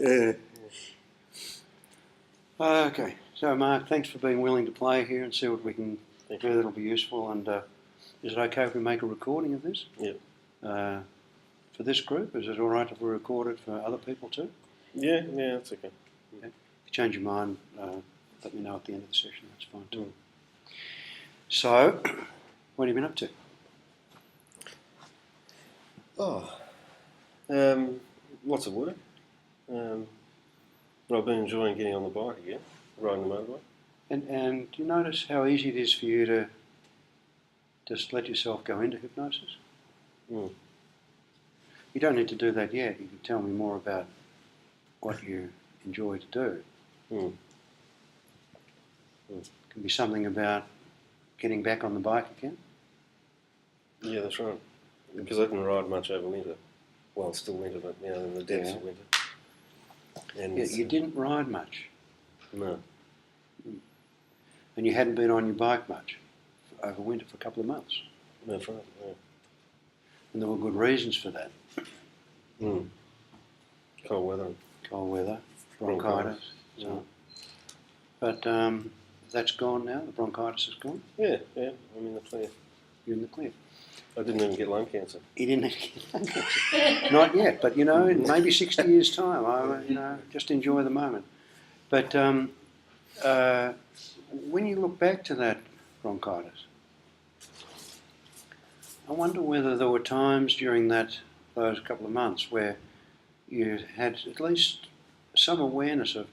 Yeah. Okay, so Mark, thanks for being willing to play here and see what we can do that'll be useful. And is it okay if we make a recording of this? Yep. For this group, is it all right if we record it for other people too? Yeah, that's okay. If you change your mind, let me know at the end of the session. That's fine too. So, what have you been up to? Lots of work. But I've been enjoying getting on the bike again, riding the motorbike. And do you notice how easy it is for you to just let yourself go into hypnosis? Mm. You don't need to do that yet. You can tell me more about what you enjoy to do. It can be something about getting back on the bike again. Yeah, that's right. Because I didn't ride much over winter. Well, it's still winter, but in the depths of winter. And you didn't ride much. No. And you hadn't been on your bike much over winter for a couple of months. That's right, yeah. And there were good reasons for that. Cold weather. Cold weather, bronchitis. So. But that's gone now? The bronchitis is gone? Yeah, I'm in the clear. You're in the clear. I didn't even get lung cancer. You didn't get lung cancer? Not yet, but in maybe 60 years' time, just enjoy the moment. But when you look back to that bronchitis, I wonder whether there were times during those couple of months where you had at least some awareness of,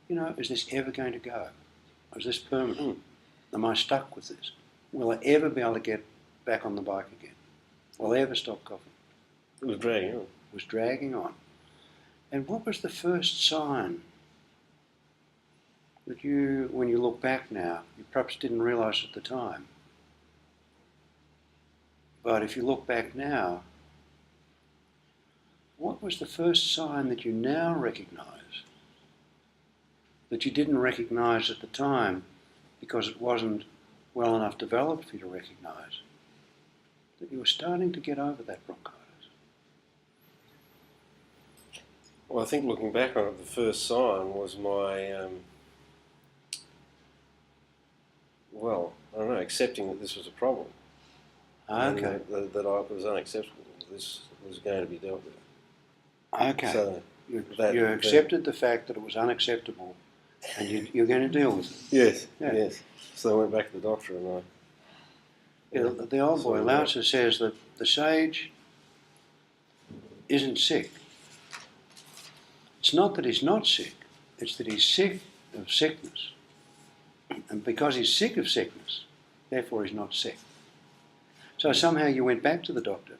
is this ever going to go? Is this permanent? Am I stuck with this? Will I ever be able to get back on the bike again? Will I ever stop coughing? It was dragging on. It was dragging on. And what was the first sign that you, when you look back now, you perhaps didn't realise at the time? But if you look back now, what was the first sign that you now recognise that you didn't recognise at the time because it wasn't well enough developed for you to recognise that you were starting to get over that bronchitis? Well, I think looking back on it, the first sign was my, accepting that this was a problem. Okay. And that it was unacceptable. This was going to be dealt with. Okay. So you accepted the fact that it was unacceptable and you're going to deal with it. Yes. So I went back to the doctor and the old boy, Lao Tzu, says that the sage isn't sick. It's not that he's not sick, it's that he's sick of sickness. And because he's sick of sickness, therefore he's not sick. So somehow you went back to the doctor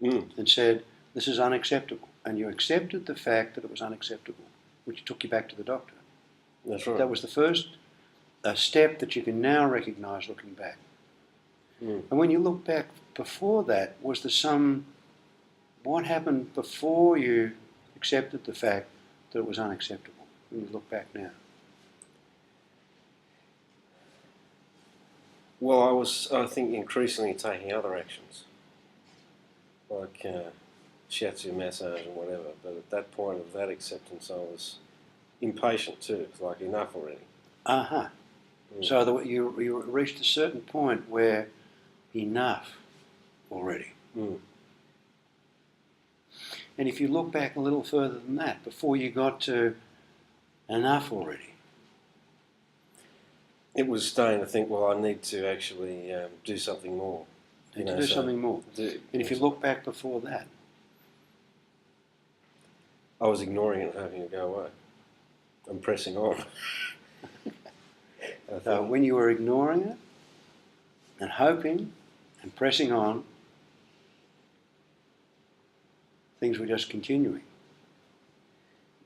and said, this is unacceptable. And you accepted the fact that it was unacceptable, which took you back to the doctor. That's right. That was the first step that you can now recognise looking back. And when you look back before that, was there what happened before you accepted the fact that it was unacceptable, when you look back now? Well, I was, I think, increasingly taking other actions, like shiatsu massage and whatever. But at that point of that acceptance, I was impatient too. It's like, enough already. So you reached a certain point where enough already. And if you look back a little further than that, before you got to enough already, it was starting to think, well, I need to actually do something more. Something more. And if you look back before that, I was ignoring it and hoping it would go away. I'm pressing on. When you were ignoring it and hoping and pressing on, things were just continuing.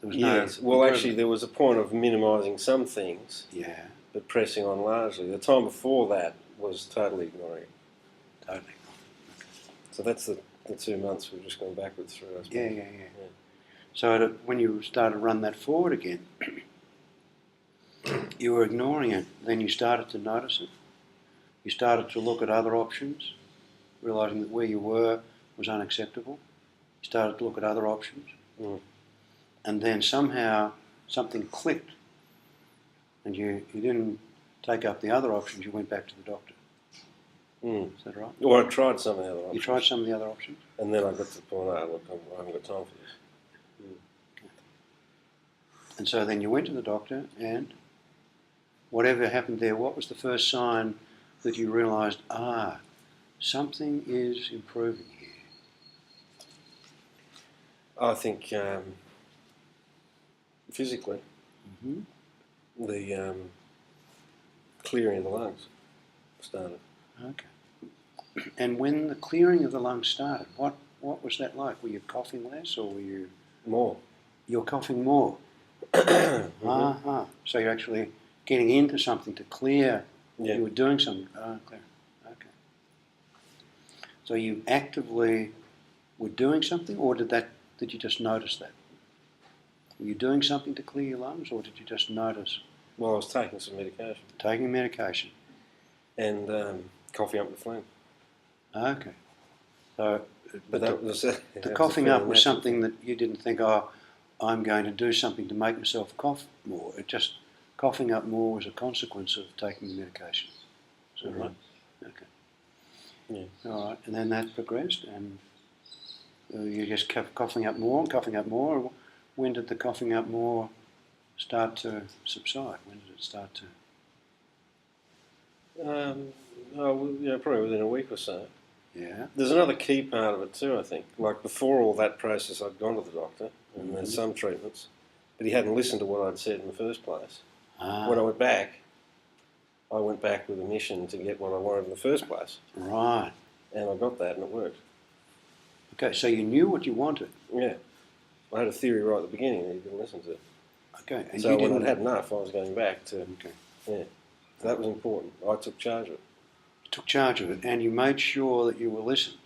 There was well, actually, there was a point of minimising some things. Yeah. But pressing on largely. The time before that was totally ignoring it. Totally. So that's the 2 months we've just gone backwards through. I suppose. Yeah. So when you started to run that forward again, you were ignoring it. Then you started to notice it. You started to look at other options, realising that where you were was unacceptable. You started to look at other options. and then somehow something clicked, and you didn't take up the other options, you went back to the doctor. Mm. Is that right? Or I tried some of the other options. You tried some of the other options? And then I got to the point, oh, look, I haven't got time for this. And so then you went to the doctor, and whatever happened there, what was the first sign that you realised, something is improving here? I think physically, Mm-hmm. the clearing of the lungs started. Okay. And when the clearing of the lungs started, what was that like? Were you coughing less, or were you... More. You're coughing more? Mm-hmm. So you're actually getting into something to clear. Yeah. You were doing something. Clear. Okay. So you actively were doing something, or did you just notice that? Were you doing something to clear your lungs, or did you just notice? Well, I was taking some medication. Taking medication. And coughing up the phlegm. Okay. So, but that was the coughing up was something that you didn't think, I'm going to do something to make myself cough more. It just, coughing up more was a consequence of taking the medication. Is that right? Okay. Yeah. All right. And then that progressed, and you just kept coughing up more and coughing up more. When did the coughing up more start to subside? When did it start to... Probably within a week or so. Yeah. There's another key part of it too, I think. Like before all that process, I'd gone to the doctor, and there's some treatments, but he hadn't listened to what I'd said in the first place. When I went back with a mission to get what I wanted in the first place. Right. And I got that, and it worked. Okay, so you knew what you wanted. Yeah. I had a theory right at the beginning, and he didn't listen to it. Okay. And so when I'd had enough, I was going back to... Okay. Yeah. So that was important. I took charge of it. You took charge of it, and you made sure that you were listened.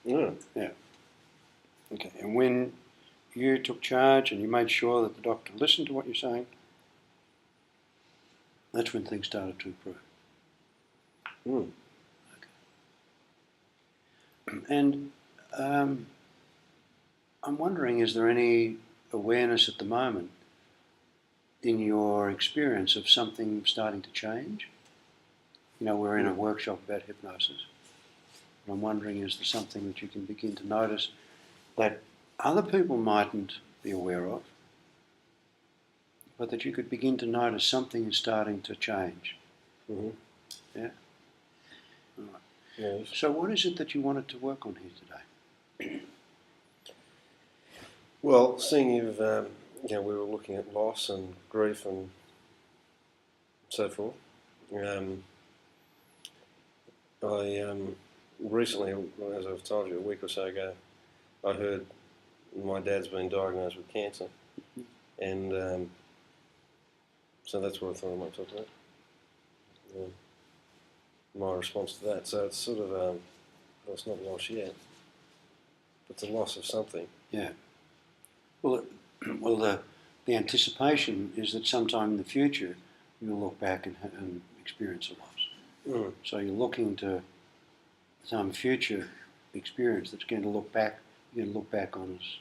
Yeah. Yeah. Okay. And when you took charge and you made sure that the doctor listened to what you're saying, that's when things started to improve. Mm. Okay. And I'm wondering, is there any awareness at the moment in your experience of something starting to change? You know, we're in a workshop about hypnosis. And I'm wondering, is there something that you can begin to notice that other people mightn't be aware of, but that you could begin to notice something is starting to change? Mm-hmm. Yeah? All right. Yes. So what is it that you wanted to work on here today? Well, seeing you've, we were looking at loss and grief and so forth. I recently, as I've told you a week or so ago, I heard my dad's been diagnosed with cancer, and so that's what I thought I might talk about. My response to that. So it's sort of, well, it's not loss yet, but it's a loss of something. Yeah. Well, the anticipation is that sometime in the future you'll look back and experience a loss. Mm. So you're looking to some future experience that's going to look back. You're going to look back on us.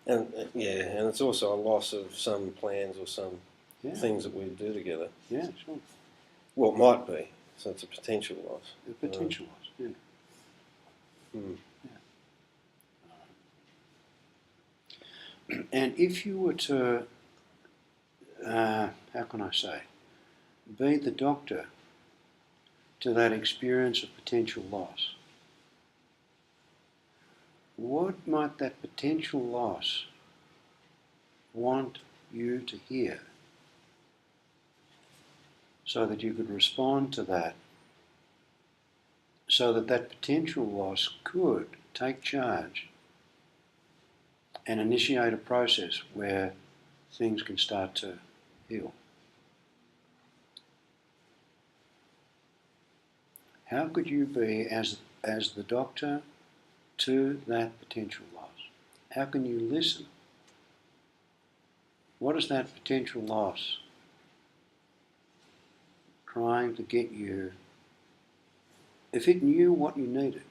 And and it's also a loss of some plans or some things that we do together. Yeah, sure. Well, it might be. So it's a potential loss. A potential loss. Yeah. Mm. Yeah. And if you were to, how can I say, be the doctor to that experience of potential loss, what might that potential loss want you to hear so that you could respond to that, so that that potential loss could take charge and initiate a process where things can start to heal? How could you be, as the doctor to that potential loss? How can you listen? What is that potential loss trying to get you? If it knew what you needed,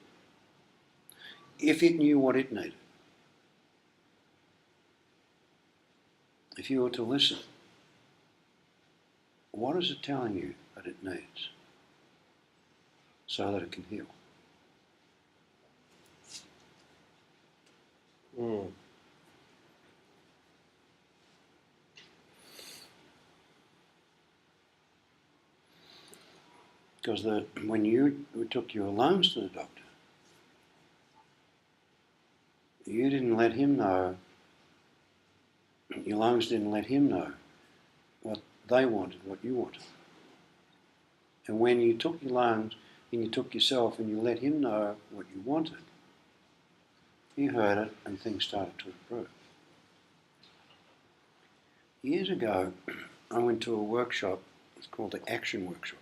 if it knew what it needed, if you were to listen, what is it telling you that it needs so that it can heal? Mm. Because when we took your lungs to the doctor, you didn't let him know, your lungs didn't let him know what they wanted, what you wanted. And when you took your lungs and you took yourself and you let him know what you wanted, he heard it and things started to improve. Years ago, I went to a workshop, it's called the Action Workshop.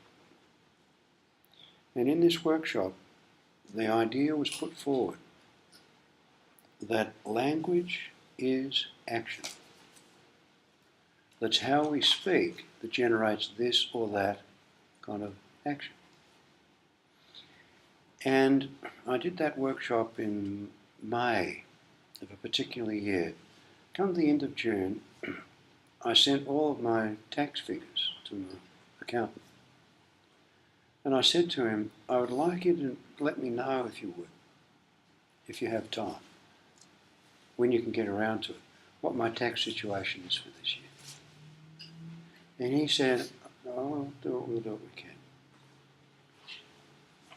And in this workshop, the idea was put forward that language is action. That's how we speak that generates this or that kind of action. And I did that workshop in May of a particular year. Come the end of June, I sent all of my tax figures to my accountant. And I said to him, I would like you to let me know, if you would, if you have time, when you can get around to it, what my tax situation is for this year. And he said, oh, we'll do what we can.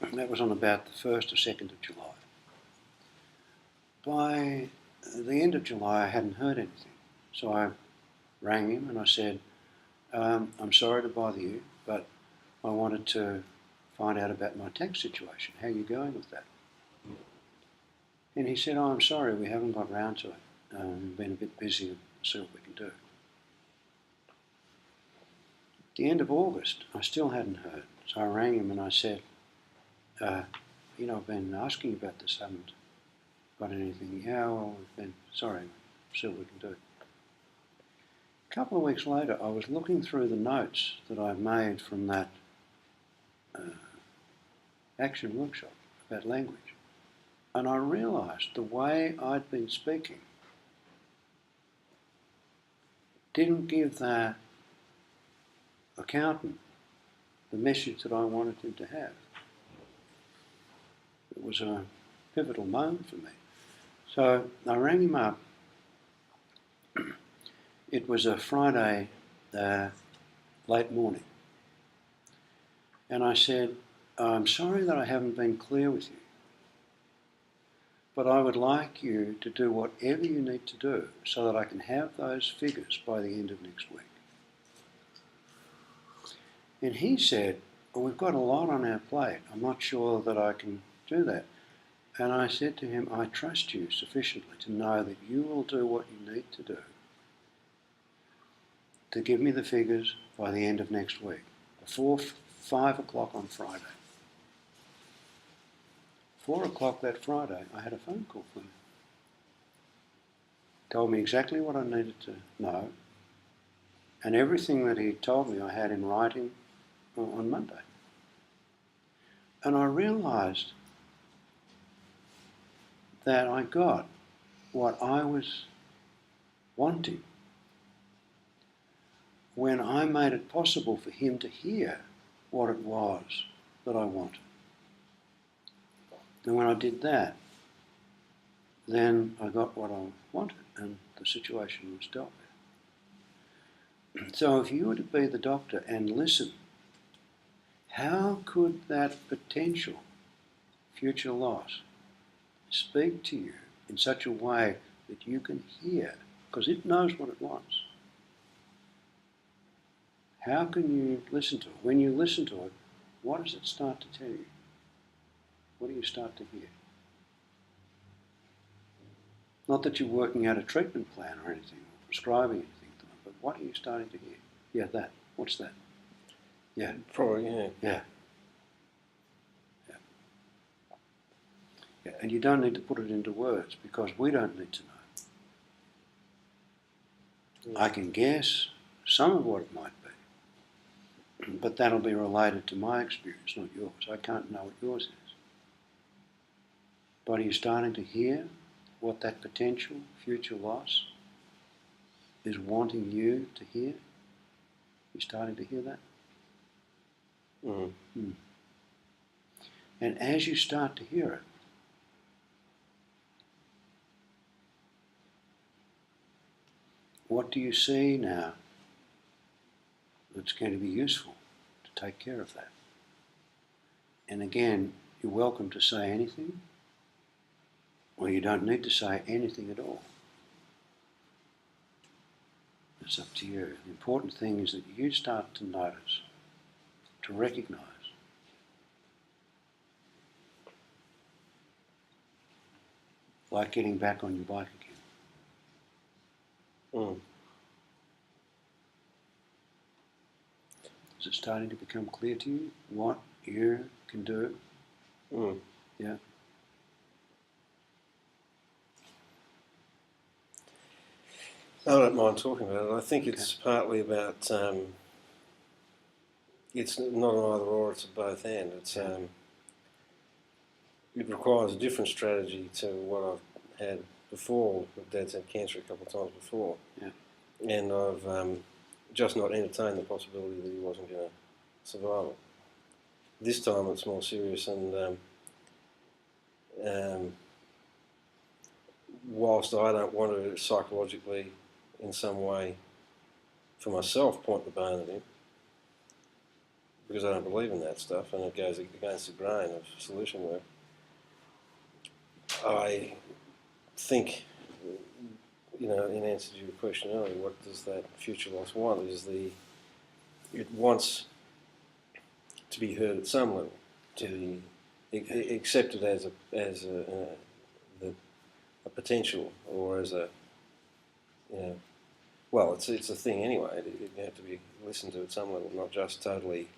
And that was on about the 1st or 2nd of July. By the end of July, I hadn't heard anything. So I rang him and I said, I'm sorry to bother you, but I wanted to find out about my tax situation. How are you going with that? And he said, oh, I'm sorry, we haven't got round to it. We've been a bit busy and see what we can do. At the end of August, I still hadn't heard. So I rang him and I said, I've been asking you about this, haven't got anything. Yeah, well, we've been, sorry, see what we can do. A couple of weeks later, I was looking through the notes that I made from that action workshop about language. And I realised the way I'd been speaking didn't give that accountant the message that I wanted him to have. It was a pivotal moment for me. So I rang him up. It was a Friday late morning. And I said, I'm sorry that I haven't been clear with you, but I would like you to do whatever you need to do so that I can have those figures by the end of next week. And he said, well, we've got a lot on our plate. I'm not sure that I can do that. And I said to him, I trust you sufficiently to know that you will do what you need to do to give me the figures by the end of next week, before 5 o'clock on Friday. 4 o'clock that Friday, I had a phone call from him. Told me exactly what I needed to know, and everything that he told me I had in writing on Monday. And I realised that I got what I was wanting when I made it possible for him to hear what it was that I wanted. And when I did that, then I got what I wanted and the situation was dealt with. So if you were to be the doctor and listen, how could that potential future loss speak to you in such a way that you can hear? Because it knows what it wants. How can you listen to it? When you listen to it, what does it start to tell you? What do you start to hear? Not that you're working out a treatment plan or anything, or prescribing anything to them, but what are you starting to hear? Yeah, that. What's that? Yeah. Probably, yeah. Yeah. Yeah. Yeah. And you don't need to put it into words because we don't need to know. Yeah. I can guess some of what it might be, but that'll be related to my experience, not yours. I can't know what yours is. But are you starting to hear what that potential future loss is wanting you to hear? You're starting to hear that? Mm. And as you start to hear it, what do you see now that's going to be useful to take care of that? And again, you're welcome to say anything, or you don't need to say anything at all. It's up to you. The important thing is that you start to notice, to recognise. Like getting back on your bike again. Mm. Is it starting to become clear to you what you can do? Mm. Yeah. I don't mind talking about it. I think it's partly about, it's not an either or, it's a both and. It's, it requires a different strategy to what I've had before. Dad's had cancer a couple of times before. Yeah. And I've just not entertained the possibility that he wasn't going to survive it. This time it's more serious, and whilst I don't want to psychologically in some way for myself point the bone at him, because I don't believe in that stuff and it goes against the grain of solution work, I think, in answer to your question earlier, what does that future loss want? It wants to be heard at some level, to be accepted as a potential, or as a, well, it's a thing anyway. You have to be listened to at some level, not just totally.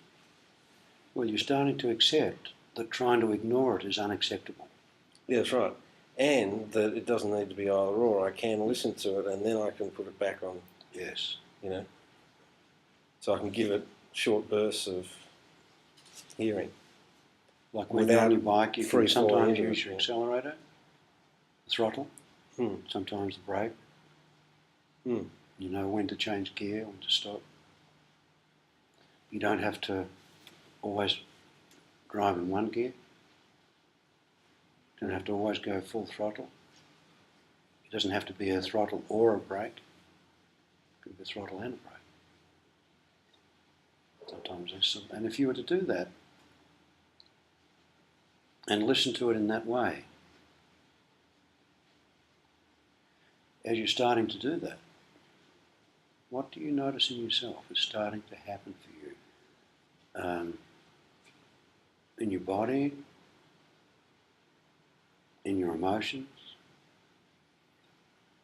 Well, you're starting to accept that trying to ignore it is unacceptable. Yeah, that's right. And that it doesn't need to be either or. I can listen to it and then I can put it back on. Yes. So I can give it short bursts of hearing. Like when you're on your bike, you can sometimes use it, your accelerator, the throttle, Hmm. sometimes the brake. Hmm. You know when to change gear, when to stop. You don't have to always drive in one gear. You don't have to always go full throttle. It doesn't have to be a throttle or a brake. It could be a throttle and a brake. Sometimes there's some, and if you were to do that and listen to it in that way, as you're starting to do that, what do you notice in yourself is starting to happen for you? In your body, in your emotions,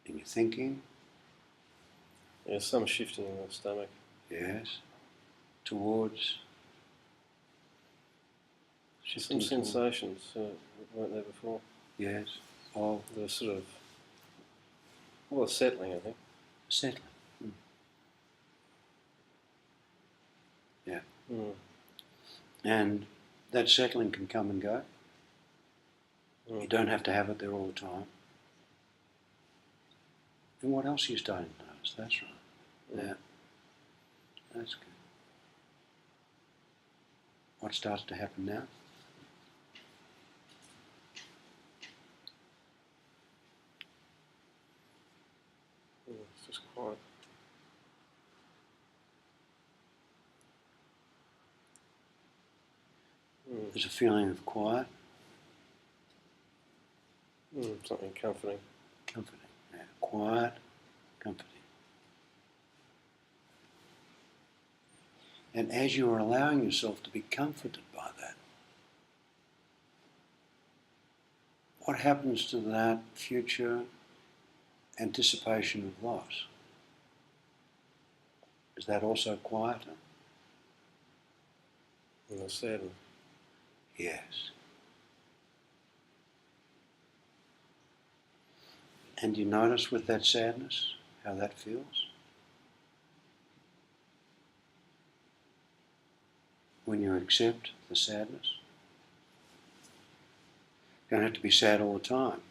in your thinking. There's some shifting in the stomach. Yes. Towards. Some sensations that weren't there before. Yes. Of the sort of, settling, I think. Settling. Mm. Yeah. Mm. And that settling can come and go. Mm. You don't have to have it there all the time. And what else are you starting to notice? That's right. Mm. Yeah. That's good. What starts to happen now? It's just quiet. Mm. There's a feeling of quiet. Something comforting. Comforting. Yeah. Quiet, comforting. And as you are allowing yourself to be comforted by that, what happens to that future anticipation of loss? Is that also quieter? And the sadness. Yes. And you notice with that sadness how that feels? When you accept the sadness? You don't have to be sad all the time.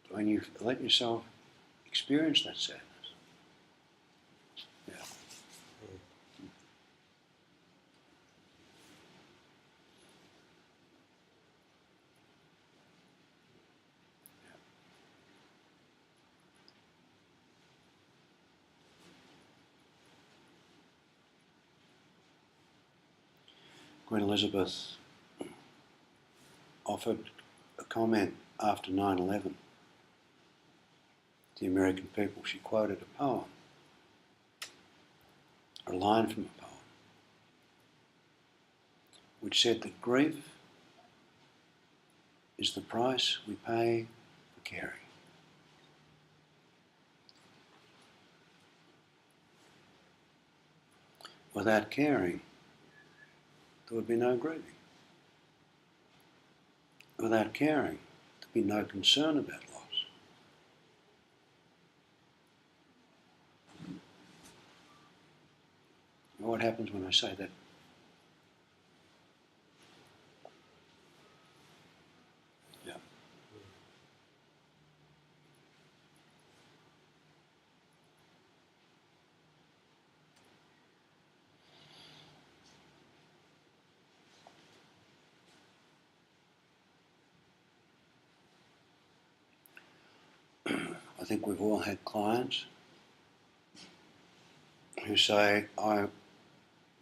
when you let yourself experience that sadness. Yeah. Queen Elizabeth offered a comment after 9/11 to the American people. She quoted a poem, a line from a poem, which said that grief is the price we pay for caring. Without caring, there would be no grieving. Without caring, there'd be no concern about loss. And what happens when I say that? Yeah. I think we've all had clients who say, I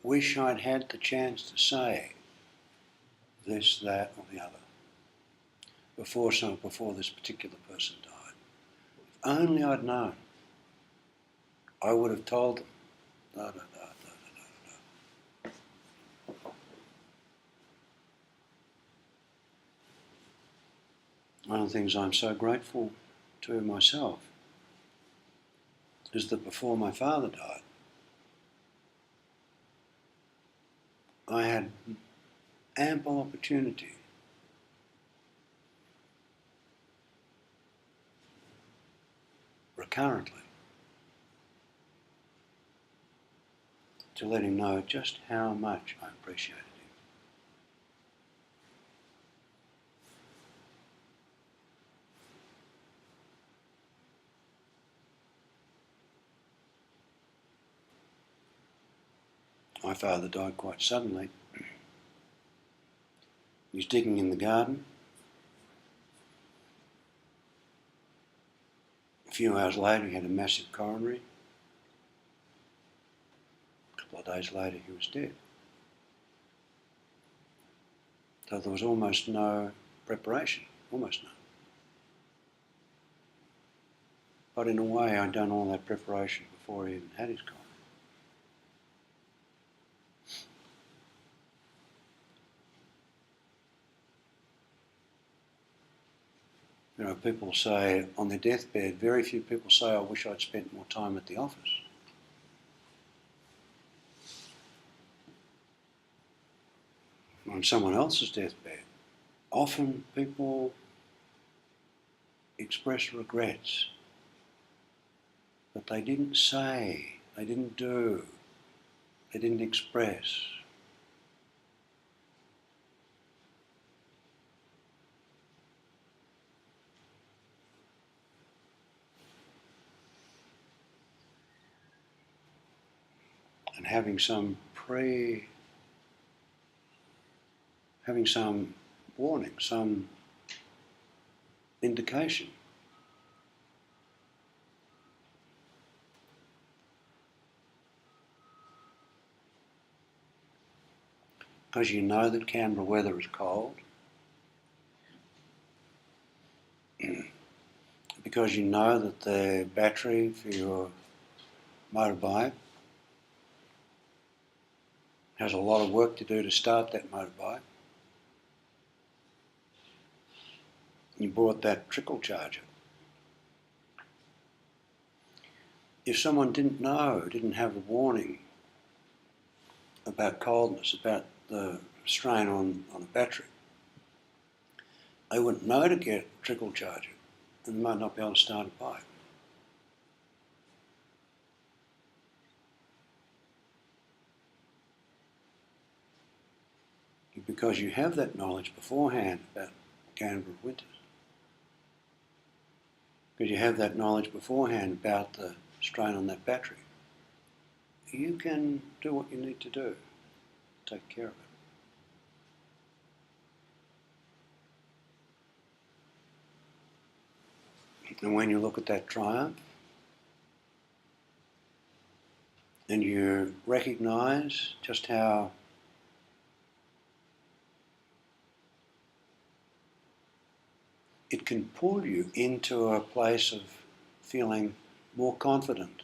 wish I'd had the chance to say this, that, or the other before this particular person died. If only I'd known, I would have told them. Da, da, da, da, da, da, da. One of the things I'm so grateful to myself is that before my father died, I had ample opportunity recurrently to let him know just how much I appreciated him. My father died quite suddenly. He was digging in the garden. A few hours later, he had a massive coronary. A couple of days later, he was dead. So there was almost no preparation, almost none. But in a way, I'd done all that preparation before he even had his coronary. You know, people say on their deathbed, very few people say, I wish I'd spent more time at the office. On someone else's deathbed, often people express regrets that they didn't say, they didn't do, they didn't express. And having some warning, some indication. Because you know that Canberra weather is cold. Because you know that the battery for your motorbike has a lot of work to do to start that motorbike. You bought that trickle charger. If someone didn't know, didn't have a warning about coldness, about the strain on a battery, they wouldn't know to get a trickle charger and they might not be able to start a bike. Because you have that knowledge beforehand about Canberra winters. because you have that knowledge beforehand about the strain on that battery, you can do what you need to do, take care of it. And when you look at that triumph, and you recognise just how it can pull you into a place of feeling more confident.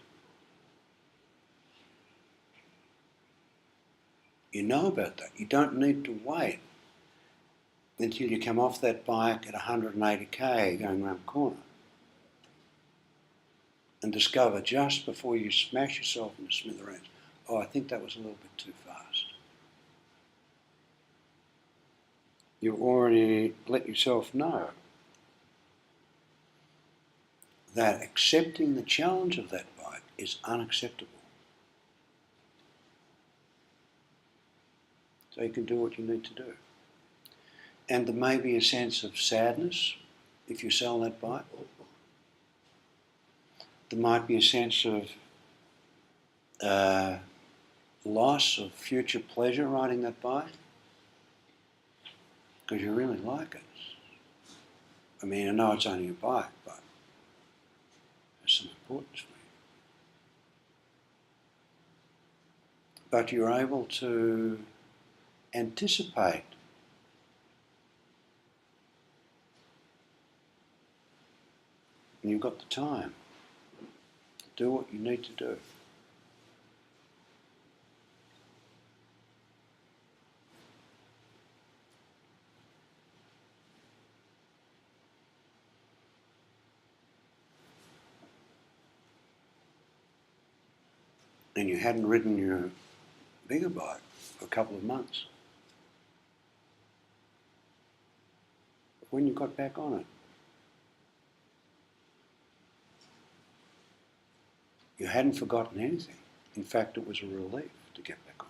You know about that. You don't need to wait until you come off that bike at 180k going around the corner and discover just before you smash yourself into smithereens, oh, I think that was a little bit too fast. You already let yourself know that accepting the challenge of that bike is unacceptable. So you can do what you need to do. And there may be a sense of sadness if you sell that bike. There might be a sense of loss of future pleasure riding that bike because you really like it. I mean, I know it's only a bike, but there's some importance for you. But you're able to anticipate and you've got the time. Do what you need to do. And you hadn't ridden your bigger bike for a couple of months. But when you got back on it, you hadn't forgotten anything. In fact, it was a relief to get back on.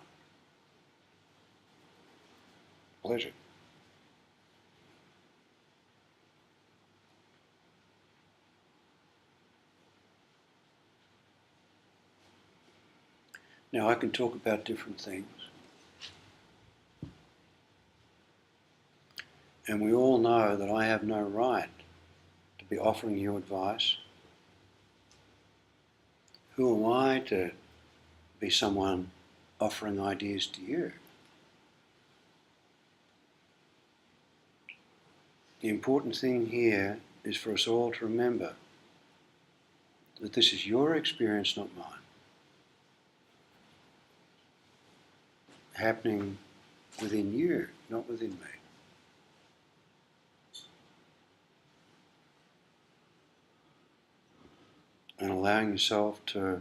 Pleasure. Now, I can talk about different things. And we all know that I have no right to be offering you advice. Who am I to be someone offering ideas to you? The important thing here is for us all to remember that this is your experience, not mine. Happening within you, not within me. And allowing yourself to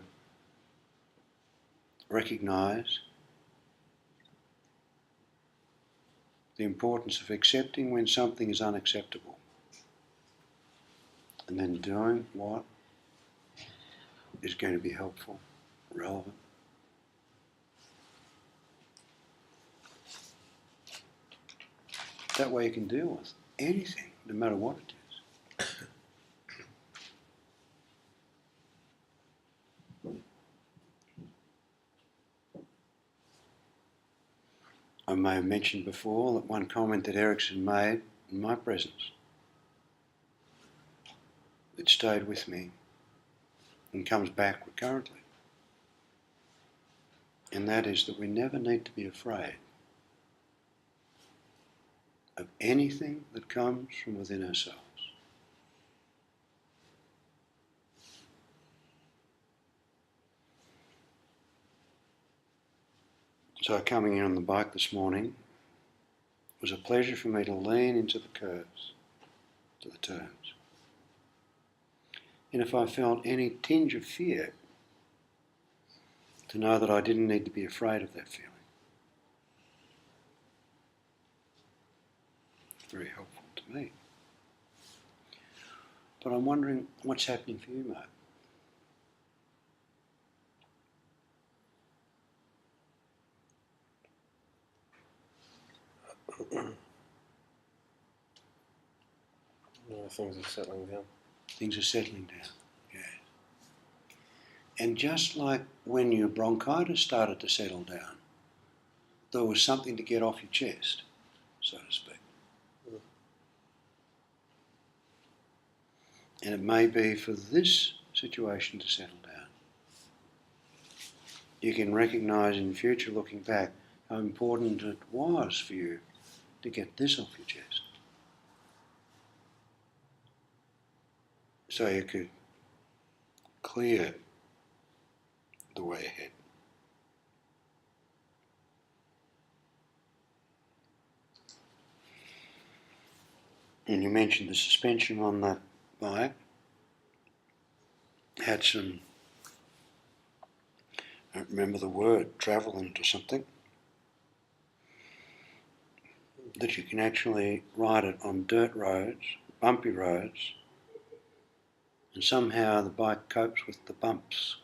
recognise the importance of accepting when something is unacceptable. And then doing what is going to be helpful, relevant. That way you can deal with anything, no matter what it is. I may have mentioned before that one comment that Erickson made in my presence that stayed with me and comes back recurrently. And that is that we never need to be afraid of anything that comes from within ourselves. So coming in on the bike this morning, it was a pleasure for me to lean into the curves, to the turns. And if I felt any tinge of fear, to know that I didn't need to be afraid of that feeling. Very helpful to me. But I'm wondering what's happening for you, mate? Things are settling down. Things are settling down. Yeah. And just like when your bronchitis started to settle down, there was something to get off your chest, so to speak. And it may be for this situation to settle down. You can recognise in future, looking back, how important it was for you to get this off your chest. So you could clear the way ahead. And you mentioned the suspension on that bike had some, I don't remember the word, travellant or something, that you can actually ride it on dirt roads, bumpy roads, and somehow the bike copes with the bumps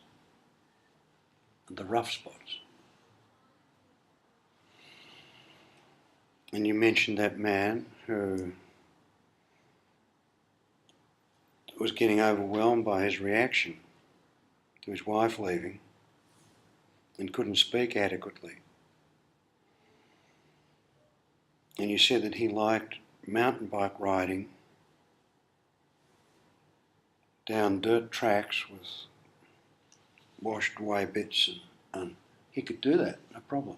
and the rough spots. And you mentioned that man who was getting overwhelmed by his reaction to his wife leaving and couldn't speak adequately. And you said that he liked mountain bike riding down dirt tracks with washed away bits, and he could do that, no problem.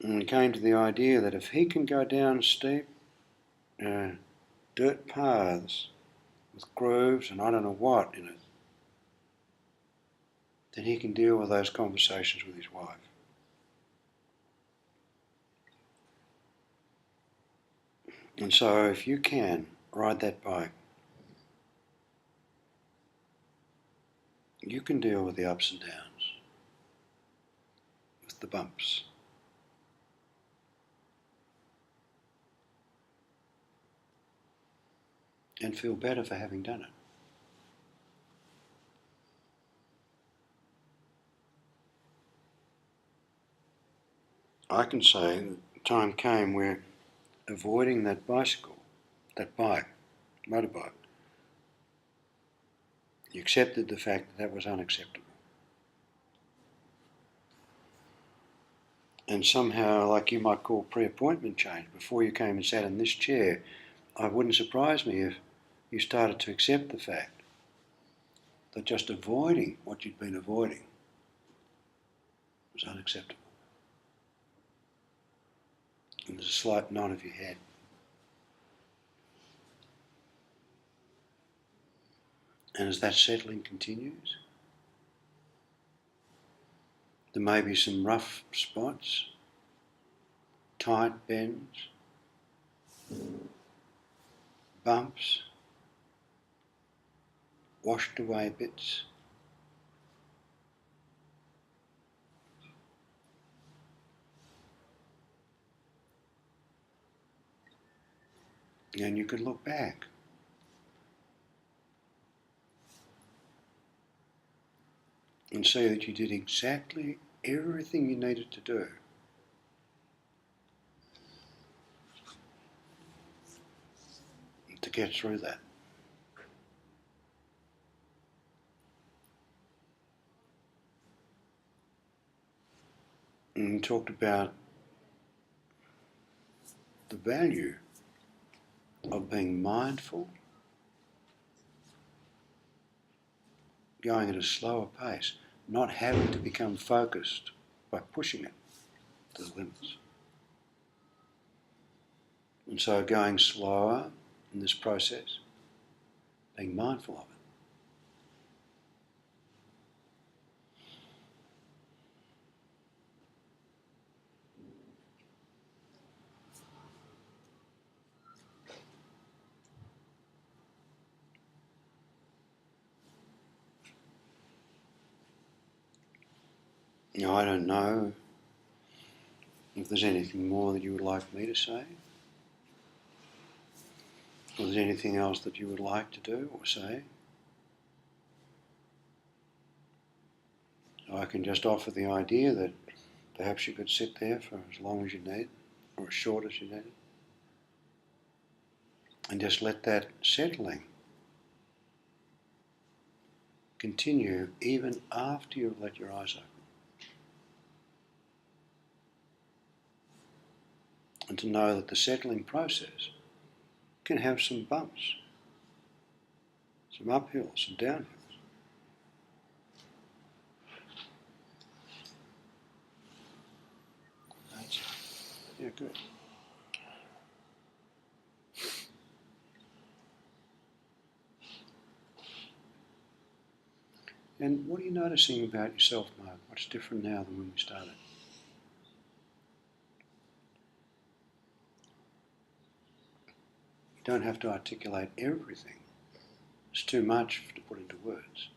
And came to the idea that if he can go down steep dirt paths with grooves and I don't know what in it, then he can deal with those conversations with his wife. And so if you can ride that bike, you can deal with the ups and downs, with the bumps. And feel better for having done it. I can say that the time came where avoiding that bicycle, that bike, motorbike, you accepted the fact that that was unacceptable. And somehow, like you might call pre-appointment change, before you came and sat in this chair, it wouldn't surprise me if you started to accept the fact that just avoiding what you'd been avoiding was unacceptable. And there's a slight nod of your head. And as that settling continues, there may be some rough spots, tight bends, bumps, washed away bits. And you could look back and see that you did exactly everything you needed to do to get through that. And we talked about the value of being mindful, going at a slower pace, not having to become focused by pushing it to the limits. And so going slower in this process, being mindful of it. Now, I don't know if there's anything more that you would like me to say, or there's anything else that you would like to do or say. I can just offer the idea that perhaps you could sit there for as long as you need, or as short as you need. And just let that settling continue even after you've let your eyes open. And to know that the settling process can have some bumps, some uphills, some downhills. That's it. Yeah, good. And what are you noticing about yourself, Mark? What's different now than when we started? You don't have to articulate everything. It's too much to put into words.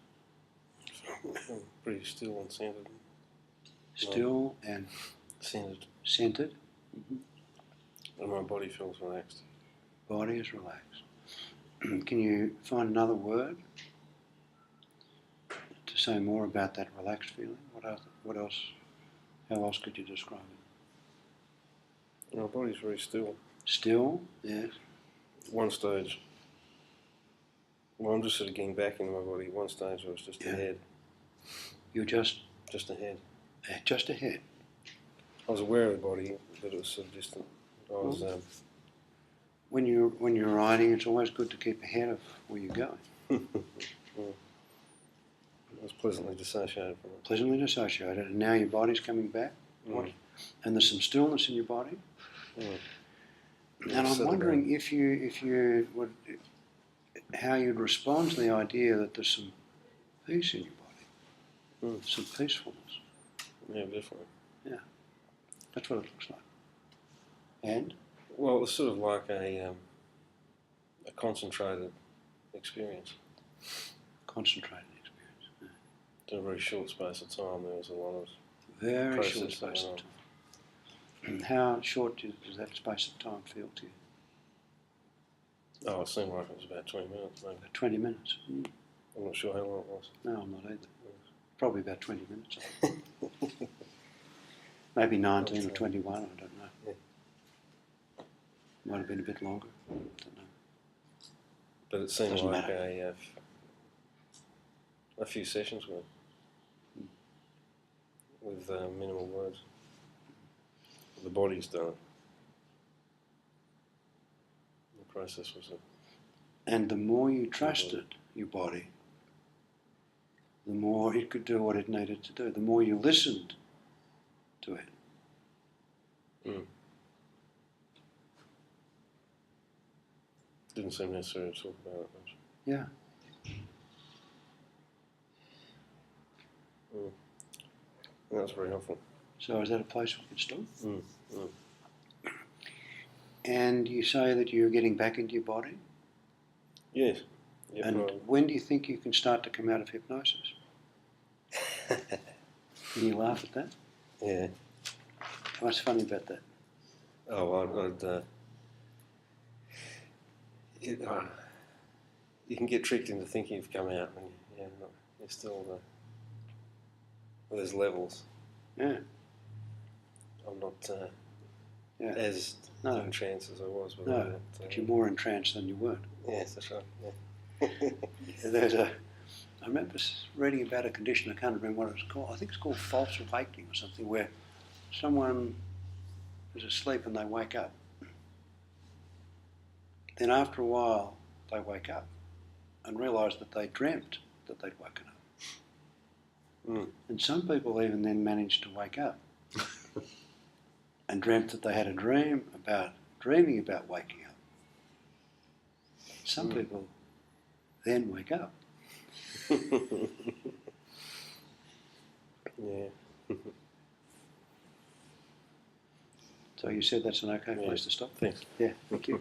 I'm pretty still and centered. Still and Centered. centered. And my body feels relaxed. Body is relaxed. Can you find another word to say more about that relaxed feeling? What else? How else could you describe it? My body's very still. Still, yes. One stage. Well, I'm just sort of getting back into my body. One stage I was just ahead. You're just ahead. Just ahead. I was aware of the body, but it was sort of distant. I was. When you're riding, it's always good to keep ahead of where you're going. I was pleasantly dissociated from it. Pleasantly dissociated, and now your body's coming back. And there's some stillness in your body. And I'm wondering if you would, how you'd respond to the idea that there's some peace in your body, some peacefulness. Yeah, definitely. Yeah, that's what it looks like. And well, it's sort of like a concentrated experience. Concentrated experience. Yeah. In a very short space of time, there was a lot of very short space of time. And how short does that space of time feel to you? Oh, it seemed like it was about 20 minutes, maybe. About 20 minutes. I'm not sure how long it was. No, I'm not either. Probably about 20 minutes. Maybe 19 or 21, I don't know. Yeah. Might have been a bit longer. I don't know. But it seemed Doesn't like matter. a few sessions with minimal words. The body's done it. The process was it. And the more you trusted your body, the more it could do what it needed to do. The more you listened to it. Didn't seem necessary to talk about it much. Yeah. And that was very helpful. So is that a place we can stop? And you say that you're getting back into your body? Yes. Yep, and when do you think you can start to come out of hypnosis? Can you laugh at that? Yeah. What's funny about that? Oh, you can get tricked into thinking you've come out, and you're still there's levels. Yeah. I'm not as entranced as I was. But you're more entranced than you weren't. Yes, that's right. Yeah. I remember reading about a condition, I can't remember what it was called. I think it's called false awakening or something, where someone is asleep and they wake up. Then after a while, they wake up and realise that they dreamt that they'd woken up. And some people even then managed to wake up and dreamt that they had a dreaming about waking up. Some people then wake up. Yeah. So you said that's an okay place to stop? Thanks. Yeah, thank you.